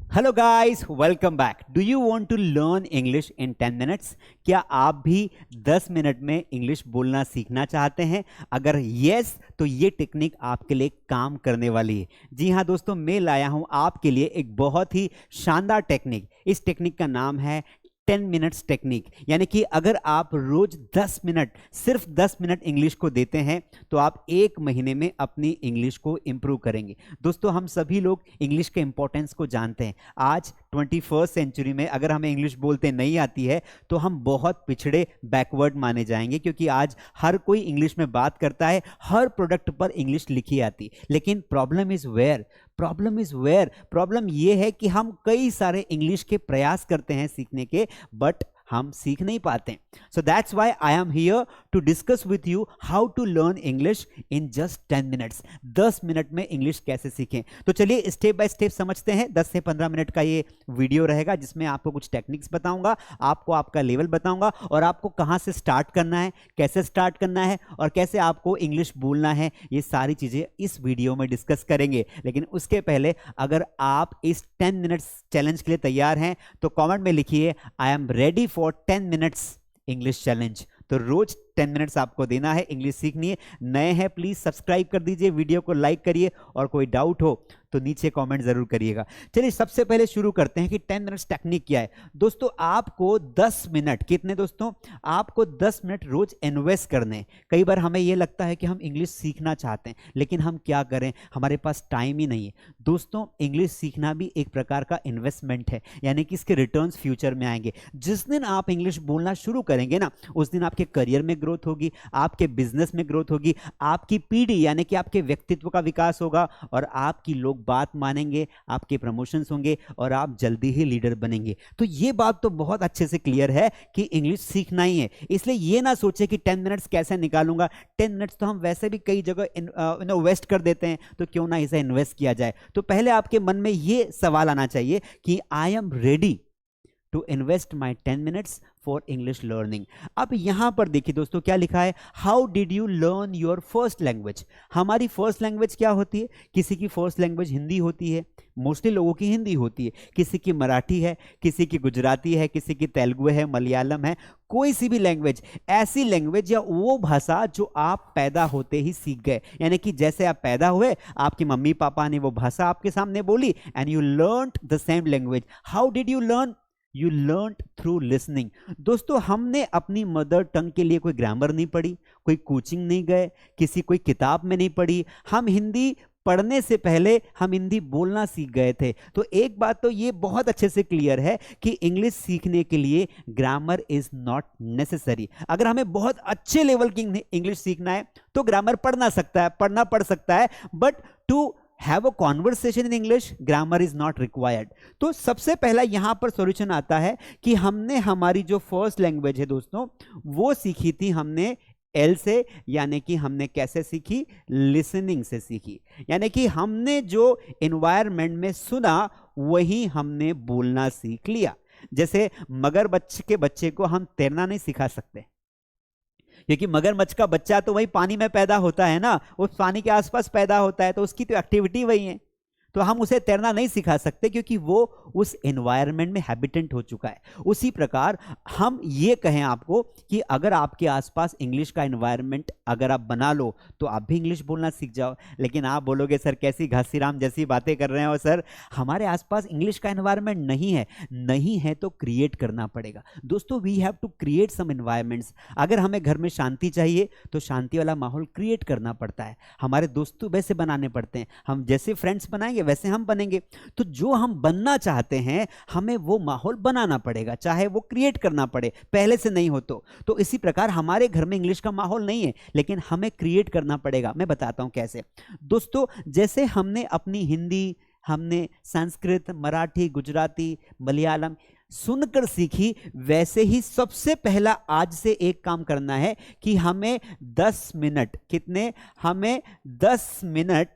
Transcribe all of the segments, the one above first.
Hello guys, welcome back. Do you want to learn English in 10 minutes? क्या आप भी 10 minute में English बोलना सीखना चाहते हैं? अगर यस तो ये टेक्निक आपके लिए काम करने वाली है। जी हाँ दोस्तों, मैं लाया हूँ आपके लिए एक बहुत ही शानदार टेक्निक। इस टेक्निक का नाम है 10 मिनट्स टेक्निक। यानी कि अगर आप रोज 10 मिनट, सिर्फ 10 मिनट इंग्लिश को देते हैं तो आप एक महीने में अपनी इंग्लिश को इंप्रूव करेंगे। दोस्तों, हम सभी लोग इंग्लिश के इंपॉर्टेंस को जानते हैं। आज 21st सेंचुरी में अगर हमें इंग्लिश बोलते नहीं आती है तो हम बहुत पिछड़े, बैकवर्ड माने जाएंगे, क्योंकि आज हर कोई इंग्लिश में बात करता है, हर प्रोडक्ट पर इंग्लिश लिखी आती। लेकिन प्रॉब्लम ये है कि हम कई सारे इंग्लिश के प्रयास करते हैं सीखने के, बट हम सीख नहीं पाते। So that's why I am here to discuss with you how to learn English in just 10 minutes. 10 minute में इंग्लिश कैसे सीखें। तो चलिए स्टेप बाय स्टेप समझते हैं। 10 से 15 मिनट का ये वीडियो रहेगा जिसमें आपको कुछ टेक्निक्स बताऊंगा, आपको आपका लेवल बताऊंगा और आपको कहां से स्टार्ट करना है, कैसे स्टार्ट करना है और कैसे आपको इंग्लिश बोलना है। ये सारी चीजें इस वीडियो में डिस्कस करेंगे। लेकिन उसके पहले अगर आप इस 10 मिनट्स चैलेंज के लिए तैयार हैं तो कमेंट में लिखिए आई am ready for 10 minutes English challenge. तो रोज 10 मिनट्स आपको देना है, इंग्लिश सीखनी है। नए हैं प्लीज सब्सक्राइब कर दीजिए, वीडियो को लाइक करिए और कोई डाउट हो तो नीचे कमेंट जरूर करिएगा। चलिए सबसे पहले शुरू करते हैं कि 10 मिनट्स टेक्निक क्या है। दोस्तों, आपको 10 मिनट, कितने दोस्तों? आपको 10 मिनट रोज इन्वेस्ट करने हैं। कई बार हमें यह लगता है कि हम इंग्लिश सीखना चाहते हैं, लेकिन हम क्या करें, हमारे पास टाइम ही नहीं है। दोस्तों, इंग्लिश सीखना भी एक प्रकार का इन्वेस्टमेंट है, यानी कि इसके रिटर्न्स फ्यूचर में आएंगे। जिस दिन आप इंग्लिश बोलना शुरू करेंगे ना, उस दिन आपके करियर में ग्रोथ होगी, आपके बिजनेस में ग्रोथ होगी, आपकी पीढ़ी यानी कि आपके व्यक्तित्व का विकास होगा और आपकी लोग बात मानेंगे, आपके प्रमोशंस होंगे और आप जल्दी ही लीडर बनेंगे। तो ये बात तो बहुत अच्छे से क्लियर है कि इंग्लिश सीखना ही है। इसलिए ये ना सोचे कि 10 मिनट्स कैसे निकालूंगा। 10 मिनट्स तो हम वैसे भी कई जगह वेस्ट कर देते हैं, तो क्यों ना इसे इन्वेस्ट किया जाए। तो पहले आपके मन में ये सवाल आना चाहिए कि I am ready to invest my 10 minutes for English learning. अब यहां पर देखिए दोस्तों क्या लिखा है, how did you learn your first language. हमारी फर्स्ट लैंग्वेज क्या होती है? किसी की फर्स्ट लैंग्वेज हिंदी होती है, मोस्टली लोगों की हिंदी होती है, किसी की मराठी है, किसी की गुजराती है, किसी की तेलुगु है, मलयालम है। कोई सी भी लैंग्वेज, ऐसी लैंग्वेज या वो भाषा जो आप पैदा होते ही सीख गए, यानी कि जैसे आप पैदा हुए आपकी मम्मी पापा ने वो भाषा आपके सामने बोली and you learned the same language. How did you learn? You learn through listening. दोस्तों, हमने अपनी मदर टंग के लिए कोई ग्रामर नहीं पढ़ी, कोई कोचिंग नहीं गए, किसी कोई किताब में नहीं पढ़ी। हम हिंदी पढ़ने से पहले हम हिंदी बोलना सीख गए थे। तो एक बात तो ये बहुत अच्छे से क्लियर है कि इंग्लिश सीखने के लिए ग्रामर इज नॉट नेसेसरी। अगर हमें बहुत अच्छे लेवल की इंग्लिश सीखना है तो ग्रामर पढ़ना पड़ सकता है, but to have a conversation in English grammar is not required. तो सबसे पहला यहां पर सॉल्यूशन आता है कि हमने हमारी जो फर्स्ट लैंग्वेज है दोस्तों, वो सीखी थी हमने एल से, यानी कि हमने कैसे सीखी? लिसनिंग से सीखी। यानी कि हमने जो एनवायरनमेंट में सुना वही हमने बोलना सीख लिया। जैसे मगरमच्छ के बच्चे को हम तैरना नहीं सिखा सकते, क्योंकि मगरमच्छ का बच्चा तो वही पानी में पैदा होता है ना, उस पानी के आसपास पैदा होता है, तो उसकी तो एक्टिविटी वही है। तो हम उसे तैरना नहीं सिखा सकते क्योंकि वो उस एनवायरनमेंट में हैबिटेंट हो चुका है। उसी प्रकार हम ये कहें आपको कि अगर आपके आसपास इंग्लिश का एनवायरनमेंट अगर आप बना लो तो आप भी इंग्लिश बोलना सीख जाओ। लेकिन आप बोलोगे सर कैसी घासीराम जैसी बातें कर रहे हैं, और सर हमारे आसपास इंग्लिश का एनवायरनमेंट नहीं है तो क्रिएट करना पड़ेगा। दोस्तों, we have to create some environments. अगर हमें घर में शांति चाहिए तो शांति वाला माहौल क्रिएट करना पड़ता है। हमारे दोस्तों वैसे बनाने पड़ते हैं, हम जैसे फ्रेंड्स बनाएंगे वैसे हम बनेंगे। तो जो हम बनना चाहते हैं हमें वो माहौल बनाना पड़ेगा, चाहे वो क्रिएट करना पड़े, पहले से नहीं हो तो इसी प्रकार हमारे घर में इंग्लिश का माहौल नहीं है, लेकिन हमें क्रिएट करना पड़ेगा। मैं बताता हूं कैसे। दोस्तों, जैसे हमने अपनी हिंदी, हमने संस्कृत, मराठी, गुजराती, मलयालम सुनकर सीखी, वैसे ही सबसे पहला आज से एक काम करना है कि हमें 10 मिनट, कितने? हमें 10 मिनट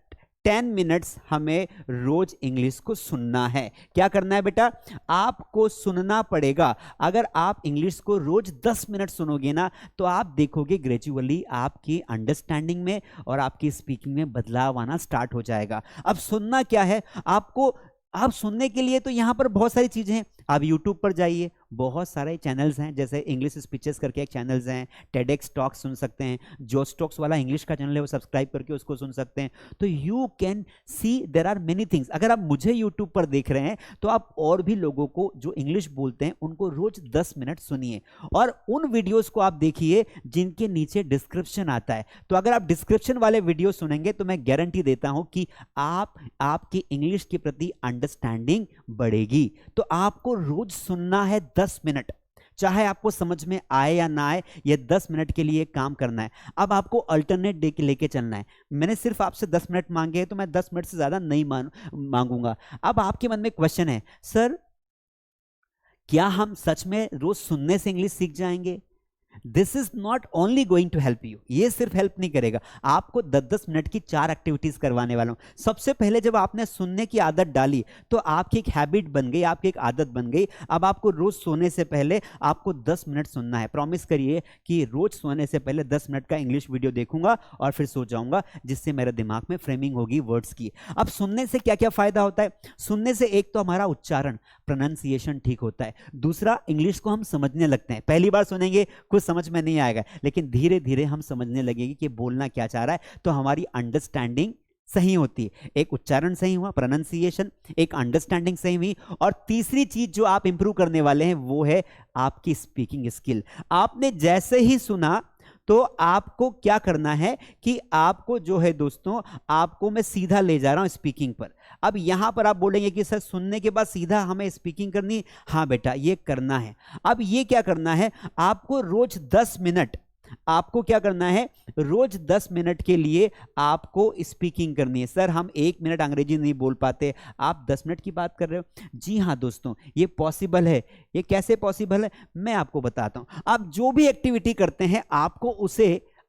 10 मिनट्स हमें रोज इंग्लिश को सुनना है। क्या करना है बेटा? आपको सुनना पड़ेगा। अगर आप इंग्लिश को रोज 10 मिनट सुनोगे ना तो आप देखोगे ग्रेजुअली आपकी अंडरस्टैंडिंग में और आपकी स्पीकिंग में बदलाव आना स्टार्ट हो जाएगा। अब सुनना क्या है? आपको आप सुनने के लिए तो यहाँ पर बहुत सारी चीजें हैं। आप YouTube पर जाइए, बहुत सारे चैनल्स हैं, जैसे इंग्लिश स्पीचेस करके एक चैनल्स हैं, TEDx टॉक्स सुन सकते हैं, जो स्टॉक्स वाला इंग्लिश का चैनल है वो सब्सक्राइब करके उसको सुन सकते हैं। तो you can see there are many things. अगर आप मुझे YouTube पर देख रहे हैं तो आप और भी लोगों को जो इंग्लिश बोलते हैं उनको रोज 10 मिनट सुनिए, और उन वीडियोस को आप देखिए जिनके नीचे डिस्क्रिप्शन आता है। तो अगर आप डिस्क्रिप्शन वाले वीडियो सुनेंगे तो मैं गारंटी देता हूं कि आपकी इंग्लिश के प्रति अंडरस्टैंडिंग बढ़ेगी। तो आपको रोज सुनना है 10 मिनट, चाहे आपको समझ में आए या ना आए, ये 10 मिनट के लिए काम करना है। अब आपको अल्टरनेट डे के लेके चलना है। मैंने सिर्फ आपसे 10 मिनट मांगे हैं तो मैं 10 मिनट से ज्यादा नहीं मांगूंगा। अब आपके मन में क्वेश्चन है, सर क्या हम सच में रोज सुनने से इंग्लिश सीख जाएंगे? This is not only going to help you, ये सिर्फ हेल्प नहीं करेगा, आपको 10-10 मिनट की 4 एक्टिविटीज करवाने वाला हूं। सबसे पहले जब आपने सुनने की आदत डाली तो आपकी एक हैबिट बन गई, आपकी एक आदत बन गई। अब आपको रोज सोने से पहले आपको 10 मिनट सुनना है। प्रॉमिस करिए कि रोज सोने से पहले 10 मिनट का इंग्लिश वीडियो देखूंगा और फिर सो जाऊंगा, जिससे मेरे दिमाग में फ्रेमिंग होगी वर्ड्स की। अब सुनने से क्या क्या फायदा होता है? सुनने से एक तो हमारा उच्चारण, प्रोनाउंसिएशन ठीक होता है। दूसरा, इंग्लिश को हम समझने लगते हैं। पहली बार सुनेंगे कुछ समझ में नहीं आएगा, लेकिन धीरे धीरे हम समझने लगेंगे कि बोलना क्या चाह रहा है, तो हमारी अंडरस्टैंडिंग सही होती है। एक उच्चारण सही हुआ, प्रोनाउंसिएशन, एक अंडरस्टैंडिंग सही हुई, और तीसरी चीज जो आप इंप्रूव करने वाले हैं वो है आपकी स्पीकिंग स्किल। आपने जैसे ही सुना तो आपको क्या करना है कि आपको जो है दोस्तों, आपको मैं सीधा ले जा रहा हूं स्पीकिंग पर। अब यहां पर आप बोलेंगे कि सर सुनने के बाद सीधा हमें स्पीकिंग करनी, हाँ बेटा ये करना है। अब ये क्या करना है, आपको रोज 10 मिनट, आपको क्या करना है, रोज 10 मिनट के लिए आपको स्पीकिंग करनी है। सर हम 1 मिनट अंग्रेजी नहीं बोल पाते, आप 10 मिनट की बात कर रहे हो। जी हाँ दोस्तों, ये पॉसिबल है। ये कैसे पॉसिबल है मैं आपको बताता हूं। आप जो भी एक्टिविटी करते हैं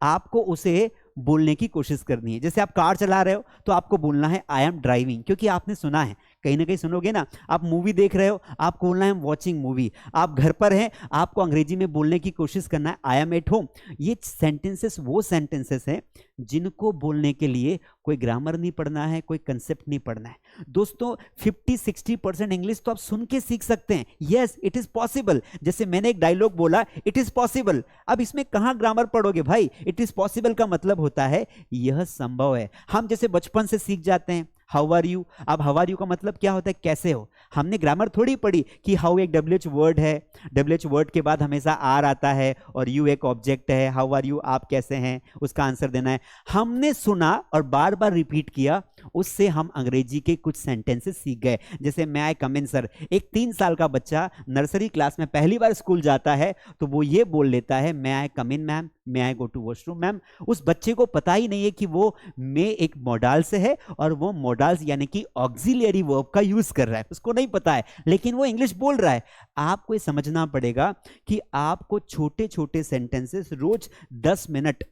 आपको उसे बोलने की कोशिश करनी है। जैसे आप कार चला रहे हो तो आपको बोलना है आई एम ड्राइविंग, क्योंकि आपने सुना है, कहीं ना कहीं सुनोगे ना। आप मूवी देख रहे हो, आपको बोलना है वॉचिंग मूवी। आप घर पर हैं, आपको अंग्रेजी में बोलने की कोशिश करना है आई एम एट होम। ये सेंटेंसेस वो सेंटेंसेस हैं जिनको बोलने के लिए कोई ग्रामर नहीं पढ़ना है, कोई कंसेप्ट नहीं पढ़ना है। दोस्तों 50-60% इंग्लिश तो आप सुन के सीख सकते हैं। Yes it is possible. जैसे मैंने एक डायलॉग बोला, इट इज पॉसिबल। अब इसमें कहां ग्रामर पढ़ोगे भाई? इट इज पॉसिबल का मतलब होता है यह संभव है। हम जैसे बचपन से सीख जाते हैं हाउ आर यू। अब हाउ आर यू का मतलब क्या होता है, कैसे हो। हमने ग्रामर थोड़ी पढ़ी कि हाउ एक WH वर्ड है, WH वर्ड के बाद हमेशा आर आता है और यू एक ऑब्जेक्ट है। हाउ आर यू, आप कैसे हैं, उसका आंसर देना है। हमने सुना और बार बार रिपीट किया, उससे हम अंग्रेजी के कुछ सेंटेंसेस सीख गए। जैसे मैं आई कम इन सर। एक 3 साल का बच्चा नर्सरी क्लास में पहली बार स्कूल जाता है तो वो ये बोल लेता है मैं आई कम इन मैम, मैं आई गो टू वॉशरूम मैम। उस बच्चे को पता ही नहीं है कि वो मे एक मॉडल से है और वो मॉडल्स यानी कि ऑक्सिलियरी वर्ब का यूज कर रहा है, उसको नहीं पता है, लेकिन वो इंग्लिश बोल रहा है। आपको ये समझना पड़ेगा कि आपको छोटे छोटे सेंटेंसेस रोज 10 मिनट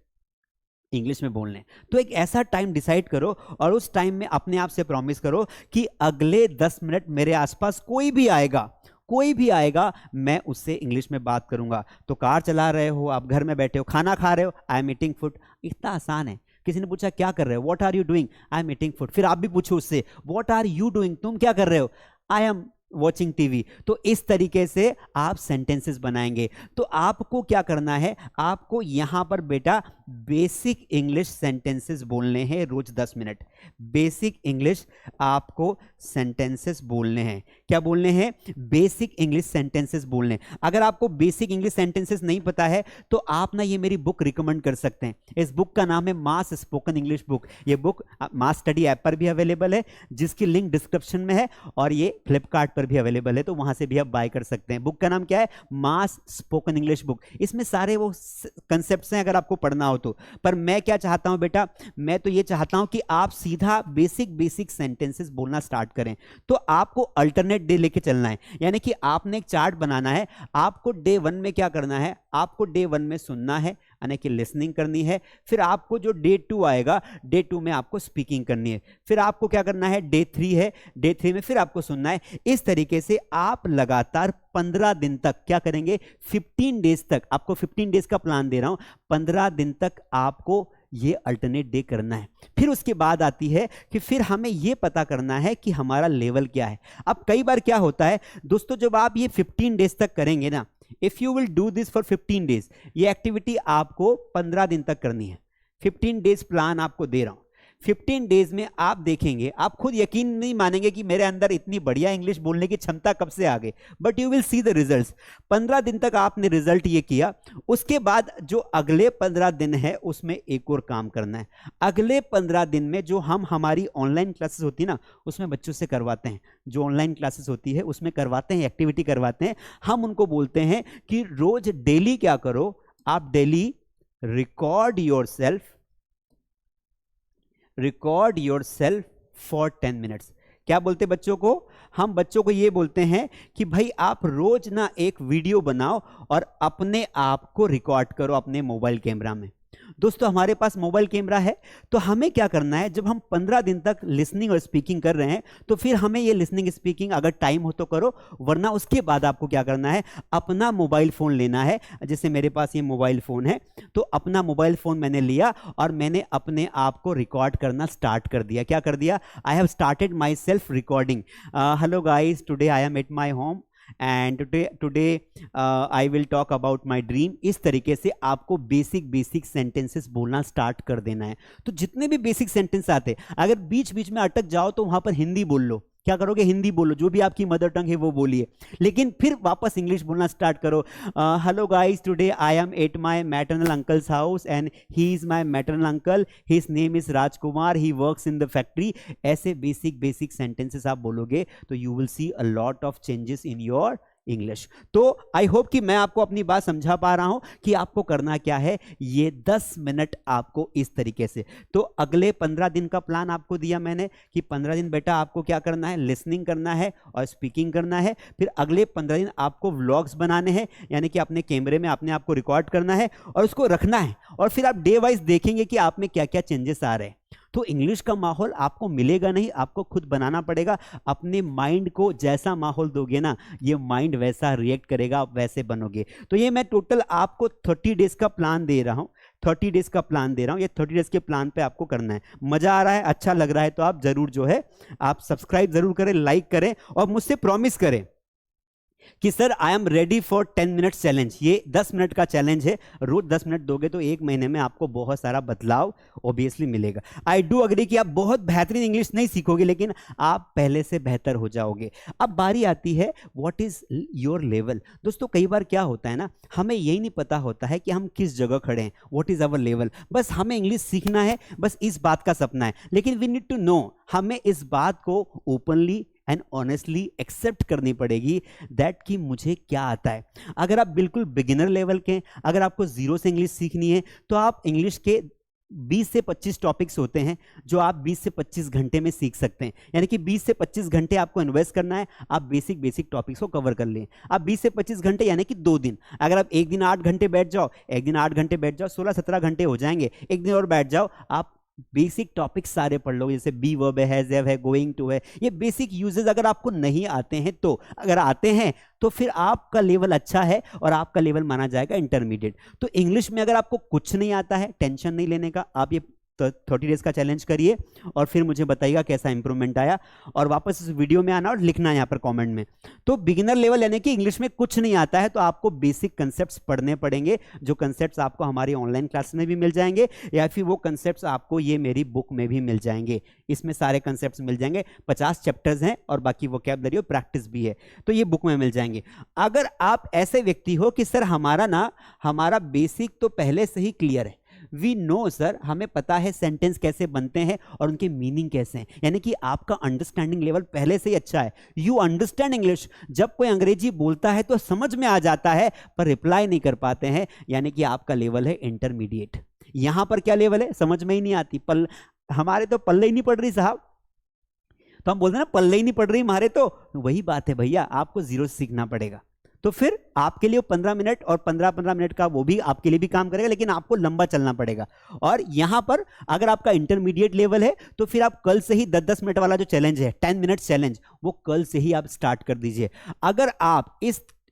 इंग्लिश में बोलने। तो एक ऐसा टाइम डिसाइड करो और उस टाइम में अपने आप से प्रॉमिस करो कि अगले 10 मिनट मेरे आसपास कोई भी आएगा मैं उससे इंग्लिश में बात करूंगा। तो कार चला रहे हो, आप घर में बैठे हो, खाना खा रहे हो, आई एम ईटिंग फूड। इतना आसान है। किसी ने पूछा क्या कर रहे हो, what are you doing, I am eating food. फिर आप भी पूछो उससे व्हाट आर यू डूइंग, तुम क्या कर रहे हो, आई एम वॉचिंग टीवी। तो इस तरीके से आप सेंटेंसेस बनाएंगे। तो आपको क्या करना है, आपको यहां पर बेटा बेसिक इंग्लिश सेंटेंसेस बोलने हैं रोज 10 मिनट। बेसिक इंग्लिश आपको सेंटेंसेस बोलने हैं। क्या बोलने हैं? बेसिक इंग्लिश सेंटेंसेस बोलने। अगर आपको बेसिक इंग्लिश सेंटेंसेस नहीं पता है तो आप ना ये मेरी बुक रिकमेंड कर सकते हैं। इस बुक का नाम है मास स्पोकन इंग्लिश बुक। ये बुक मास स्टडी ऐप पर भी अवेलेबल है, जिसकी लिंक डिस्क्रिप्शन में है, और ये फ्लिपकार्ट पर भी अवेलेबल है, तो वहां से भी आप बाय कर सकते हैं। बुक का नाम क्या है? मास स्पोकन इंग्लिश बुक। इसमें सारे वो कंसेप्ट्स हैं अगर आपको पढ़ना हो तो। पर मैं क्या चाहता हूं बेटा, मैं तो ये चाहता हूं कि आप सीधा बेसिक सेंटेंसेस बोलना स्टार्ट करें। तो आपको अल्टरनेट डे लेके चलना है, यानी कि आपने एक चार्ट बनाना है। आपको डे 1 में क्या करना है, आपको डे 1 में सुनना है, यानी कि लिसनिंग करनी है। फिर आपको जो डे 2 आएगा, डे 2 में आपको स्पीकिंग करनी है। फिर आपको क्या करना है, डे 3 है, डे 3 में फिर आपको सुनना है। इस तरीके से आप लगातार 15 दिन तक क्या करेंगे, 15 डेज तक, आपको 15 डेज का प्लान दे रहा हूं, 15 दिन तक आपको ये अल्टरनेट डे करना है। फिर उसके बाद आती है कि फिर हमें ये पता करना है कि हमारा लेवल क्या है। अब कई बार क्या होता है दोस्तों, जब आप ये 15 डेज तक करेंगे ना, if you will do this for 15 days, ये एक्टिविटी आपको 15 दिन तक करनी है। 15 डेज प्लान आपको दे रहा हूं। 15 डेज में आप देखेंगे, आप खुद यकीन नहीं मानेंगे कि मेरे अंदर इतनी बढ़िया इंग्लिश बोलने की क्षमता कब से आ गई, but you will see the results. 15 दिन तक आपने रिजल्ट ये किया, उसके बाद जो अगले 15 दिन है उसमें एक और काम करना है। अगले 15 दिन में जो हम हमारी ऑनलाइन क्लासेस होती है ना, उसमें बच्चों से करवाते हैं, जो ऑनलाइन क्लासेस होती है उसमें करवाते हैं, एक्टिविटी करवाते हैं। हम उनको बोलते हैं कि रोज डेली क्या करो, आप daily record yourself for 10 minutes. क्या बोलते बच्चों को, हम बच्चों को ये बोलते हैं कि भाई आप रोज ना एक वीडियो बनाओ और अपने आप को रिकॉर्ड करो अपने मोबाइल कैमरा में। दोस्तों हमारे पास मोबाइल कैमरा है, तो हमें क्या करना है, जब हम 15 दिन तक लिसनिंग और स्पीकिंग कर रहे हैं, तो फिर हमें ये लिसनिंग स्पीकिंग अगर टाइम हो तो करो, वरना उसके बाद आपको क्या करना है, अपना मोबाइल फोन लेना है। जैसे मेरे पास ये मोबाइल फोन है, तो अपना मोबाइल फोन मैंने लिया और मैंने अपने आप को रिकॉर्ड करना स्टार्ट कर दिया। क्या कर दिया, I have started my self recording. Hello guys, today I am at my home and today I will talk about my dream. इस तरीके से आपको बेसिक सेंटेंसेस बोलना स्टार्ट कर देना है। तो जितने भी बेसिक सेंटेंस आते, अगर बीच बीच में अटक जाओ तो वहां पर हिंदी बोल लो। क्या करोगे, हिंदी बोलो, जो भी आपकी मदर टंग है वो बोलिए, लेकिन फिर वापस इंग्लिश बोलना स्टार्ट करो। Hello guys, today I am at my maternal uncles house and he is my maternal uncle, his name is Rajkumar, he works in the factory. ऐसे बेसिक सेंटेंसेस आप बोलोगे तो you will see a lot of changes in your English. तो I hope कि मैं आपको अपनी बात समझा पा रहा हूं कि आपको करना क्या है। ये 10 मिनट आपको इस तरीके से, तो अगले 15 दिन का प्लान आपको दिया मैंने कि 15 दिन बेटा आपको क्या करना है, लिसनिंग करना है और स्पीकिंग करना है। फिर अगले 15 दिन आपको व्लॉग्स बनाने हैं, यानी कि अपने कैमरे में अपने आप को रिकॉर्ड करना है और उसको रखना है, और फिर आप डे वाइज देखेंगे कि आप में क्या क्या चेंजेस आ रहे हैं। तो इंग्लिश का माहौल आपको मिलेगा नहीं, आपको खुद बनाना पड़ेगा। अपने माइंड को जैसा माहौल दोगे ना, ये माइंड वैसा रिएक्ट करेगा, आप वैसे बनोगे। तो ये मैं टोटल आपको 30 डेज का प्लान दे रहा हूं, 30 डेज का प्लान दे रहा हूं। ये 30 डेज के प्लान पे आपको करना है। मजा आ रहा है, अच्छा लग रहा है, तो आप जरूर जो है आप सब्सक्राइब जरूर करें, लाइक करें और मुझसे प्रॉमिस करें कि sir I am ready for 10 minute challenge. ये 10 मिनट का चैलेंज है, रोज 10 मिनट दोगे तो एक महीने में आपको बहुत सारा बदलाव ऑब्वियसली मिलेगा। आई डू अग्री कि आप बहुत बेहतरीन इंग्लिश नहीं सीखोगे, लेकिन आप पहले से बेहतर हो जाओगे। अब बारी आती है व्हाट इज योर लेवल। दोस्तों कई बार क्या होता है ना, हमें यही नहीं पता होता है कि हम किस जगह खड़े हैं, व्हाट इज अवर लेवल। बस हमें इंग्लिश सीखना है, बस इस बात का सपना है, लेकिन वी नीड टू नो, हमें इस बात को ओपनली एंड ऑनेस्टली एक्सेप्ट करनी पड़ेगी दैट कि मुझे क्या आता है। अगर आप बिल्कुल बिगिनर लेवल के, अगर आपको जीरो से इंग्लिश सीखनी है, तो आप इंग्लिश के 20 से 25 टॉपिक्स होते हैं जो आप 20 से 25 घंटे में सीख सकते हैं। यानी कि 20 से 25 घंटे आपको इन्वेस्ट करना है, आप बेसिक टॉपिक्स को कवर कर लें। आप 20 से 25 घंटे यानी कि 2 दिन, अगर आप एक दिन 8 घंटे बैठ जाओ, एक दिन 8 घंटे बैठ जाओ, 16-17 घंटे हो जाएंगे। एक दिन और बैठ जाओ, आप बेसिक टॉपिक सारे पढ़ लो, जैसे बी वर्ब है, हैज हैव है, गोइंग टू है। ये बेसिक यूजेस अगर आपको नहीं आते हैं, तो अगर आते हैं तो फिर आपका लेवल अच्छा है और आपका लेवल माना जाएगा इंटरमीडिएट। तो इंग्लिश में अगर आपको कुछ नहीं आता है, टेंशन नहीं लेने का, आप ये 30 डेज का चैलेंज करिए और फिर मुझे बताइएगा कैसा इंप्रूवमेंट आया, और वापस इस वीडियो में आना और लिखना यहाँ पर कमेंट में। तो बिगिनर लेवल यानी कि इंग्लिश में कुछ नहीं आता है, तो आपको बेसिक कंसेप्ट्स पढ़ने पड़ेंगे, जो कंसेप्ट्स आपको हमारी ऑनलाइन क्लास में भी मिल जाएंगे, या फिर वो कंसेप्ट्स आपको ये मेरी बुक में भी मिल जाएंगे। इसमें सारे कंसेप्ट्स मिल जाएंगे, 50 चैप्टर्स हैं और बाकी वोकैबुलरी और प्रैक्टिस भी है, तो ये बुक में मिल जाएंगे। अगर आप ऐसे व्यक्ति हो कि सर हमारा बेसिक तो पहले से ही क्लियर है, वी नो सर, हमें पता है सेंटेंस कैसे बनते हैं और उनके मीनिंग कैसे हैं, यानी कि आपका अंडरस्टैंडिंग लेवल पहले से ही अच्छा है, यू अंडरस्टैंड इंग्लिश। जब कोई अंग्रेजी बोलता है तो समझ में आ जाता है पर रिप्लाई नहीं कर पाते हैं, यानी कि आपका लेवल है इंटरमीडिएट। यहां पर क्या लेवल है, समझ में ही नहीं आती, हमारे तो पल्ले ही नहीं पड़ रही साहब, तो हम बोलते हैं ना पल्ले ही नहीं पड़ रही हमारे, तो वही बात है भैया, आपको जीरो से सीखना पड़ेगा। तो फिर आपके लिए 15 मिनट और 15-15 मिनट का वो भी आपके लिए भी काम करेगा, लेकिन आपको लंबा चलना पड़ेगा। और यहां पर अगर आपका इंटरमीडिएट लेवल है तो फिर आप कल से ही 10-10 मिनट वाला जो चैलेंज है, 10 मिनट चैलेंज, वो कल से ही आप स्टार्ट कर दीजिए। अगर आप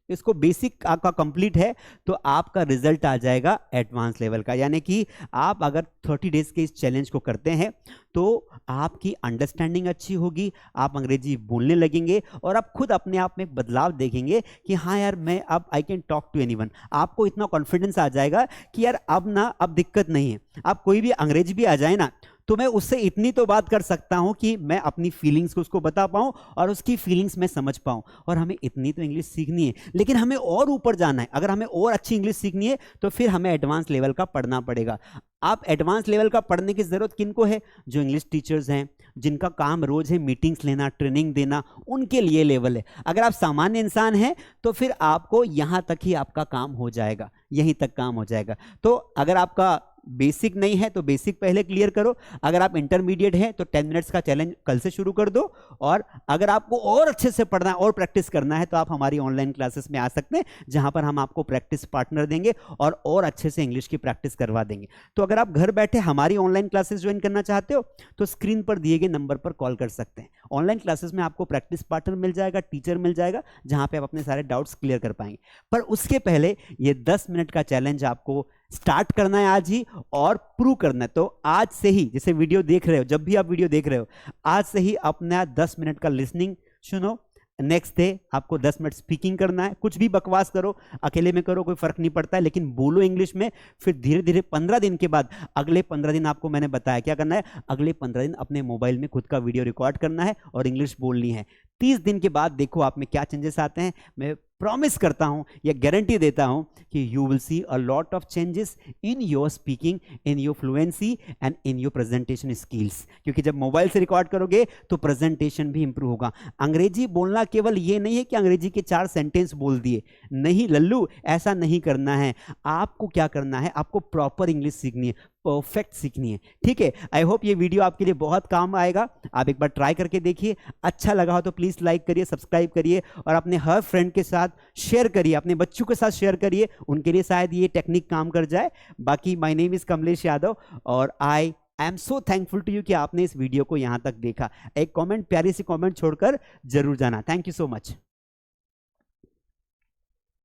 इसको बेसिक आपका कंप्लीट है तो आपका रिजल्ट आ जाएगा एडवांस लेवल का। यानी कि आप अगर 30 डेज के इस चैलेंज को करते हैं तो आपकी अंडरस्टैंडिंग अच्छी होगी, आप अंग्रेजी बोलने लगेंगे और आप खुद अपने आप में एक बदलाव देखेंगे कि हाँ यार मैं अब I can talk to anyone. आपको इतना कॉन्फिडेंस आ जाएगा कि यार अब दिक्कत नहीं है, अब कोई भी अंग्रेज भी आ जाए ना तो मैं उससे इतनी तो बात कर सकता हूं कि मैं अपनी फीलिंग्स को उसको बता पाऊं और उसकी फीलिंग्स मैं समझ पाऊं। और हमें इतनी तो इंग्लिश सीखनी है, लेकिन हमें और ऊपर जाना है। अगर हमें और अच्छी इंग्लिश सीखनी है तो फिर हमें एडवांस लेवल का पढ़ना पड़ेगा। आप एडवांस लेवल का पढ़ने की जरूरत किनको है? जो इंग्लिश टीचर्स हैं, जिनका काम रोज है मीटिंग्स लेना, ट्रेनिंग देना, उनके लिए लेवल है। अगर आप सामान्य इंसान हैं तो फिर आपको यहां तक ही आपका काम हो जाएगा, यहीं तक काम हो जाएगा। तो अगर आपका बेसिक नहीं है तो बेसिक पहले क्लियर करो। अगर आप इंटरमीडिएट हैं तो 10 मिनट्स का चैलेंज कल से शुरू कर दो। और अगर आपको और अच्छे से पढ़ना और प्रैक्टिस करना है तो आप हमारी ऑनलाइन क्लासेस में आ सकते हैं, जहां पर हम आपको प्रैक्टिस पार्टनर देंगे और अच्छे से इंग्लिश की प्रैक्टिस करवा देंगे। तो अगर आप घर बैठे हमारी ऑनलाइन क्लासेस ज्वाइन करना चाहते हो तो स्क्रीन पर दिए गए नंबर पर कॉल कर सकते हैं। ऑनलाइन क्लासेस में आपको प्रैक्टिस पार्टनर मिल जाएगा, टीचर मिल जाएगा, जहां पे आप अपने सारे डाउट्स क्लियर कर पाएंगे। पर उसके पहले ये 10 मिनट का चैलेंज आपको स्टार्ट करना है आज ही और प्रूव करना है। तो आज से ही, जैसे वीडियो देख रहे हो, जब भी आप वीडियो देख रहे हो, आज से ही अपना 10 मिनट का लिसनिंग सुनो। नेक्स्ट डे आपको 10 मिनट स्पीकिंग करना है। कुछ भी बकवास करो, अकेले में करो, कोई फर्क नहीं पड़ता है, लेकिन बोलो इंग्लिश में। फिर धीरे धीरे 15 दिन के बाद, अगले 15 दिन आपको मैंने बताया क्या करना है। अगले 15 दिन अपने मोबाइल में खुद का वीडियो रिकॉर्ड करना है और इंग्लिश बोलनी है। 30 दिन के बाद देखो आप में क्या चेंजेस आते हैं। मैं प्रॉमिस करता हूं या गारंटी देता हूं कि you will see a lot of changes in your speaking, in your fluency and in your presentation skills. क्योंकि जब मोबाइल से रिकॉर्ड करोगे तो प्रेजेंटेशन भी इंप्रूव होगा। अंग्रेजी बोलना केवल ये नहीं है कि अंग्रेजी के 4 सेंटेंस बोल दिए, नहीं लल्लू, ऐसा नहीं करना है। आपको क्या करना है, आपको प्रॉपर इंग्लिश सीखनी है, परफेक्ट सीखनी है। ठीक है, आई होप ये वीडियो आपके लिए बहुत काम आएगा। आप एक बार ट्राई करके देखिए। अच्छा लगा हो तो प्लीज लाइक करिए, सब्सक्राइब करिए और अपने हर फ्रेंड के साथ शेयर करिए, अपने बच्चों के साथ शेयर करिए, उनके लिए शायद ये टेक्निक काम कर जाए। बाकी my name is Kamlesh Yadav और I am so thankful to you कि आपने इस वीडियो को यहां तक देखा। एक कमेंट, प्यारी सी कमेंट छोड़कर जरूर जाना। Thank you so much.